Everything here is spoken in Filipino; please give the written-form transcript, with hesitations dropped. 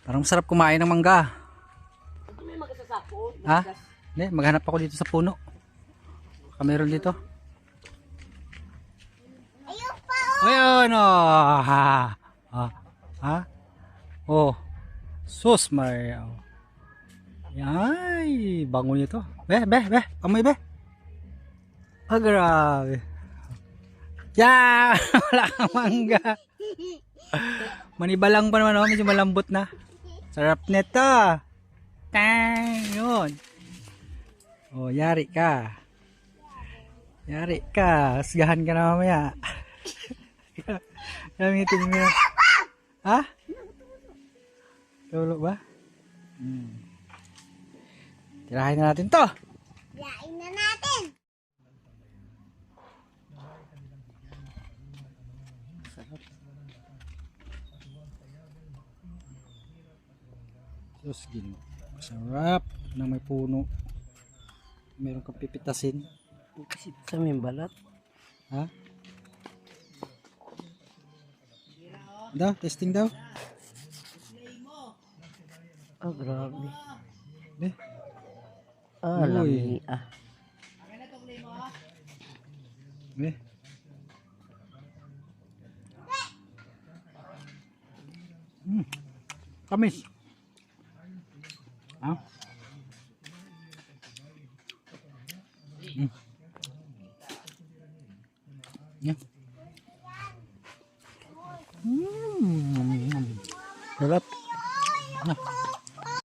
Parang masarap kumain ng mangga. May magasasako. Ha? Hindi, maghanap ako dito sa puno. Baka meron dito. Ayun oh. Ha. Ha. Ha? Oh. Sus Maria. Ay, bango nito. Be. Amoy be. Ah, grabe. Yeah! Wala kang mangga. Manibalang pa naman, oh. Medyo malambot na. Sarap nito. Tang! Yun. Oh, yari ka. Yari ka. Asgahan ka na mamaya. Gamitin mo. Ha? Tulo ba? Tirahin na natin to. Yain na natin. Sus, gino. Masarap na may puno. Meron kang pipitasin. Kasi sa may balat. Ha? Daw, testing daw. Ah, grabe. Eh, Ah, Uy. lami. Ah. eh. Kamis. Ha? Yeah. Sarap. Ah.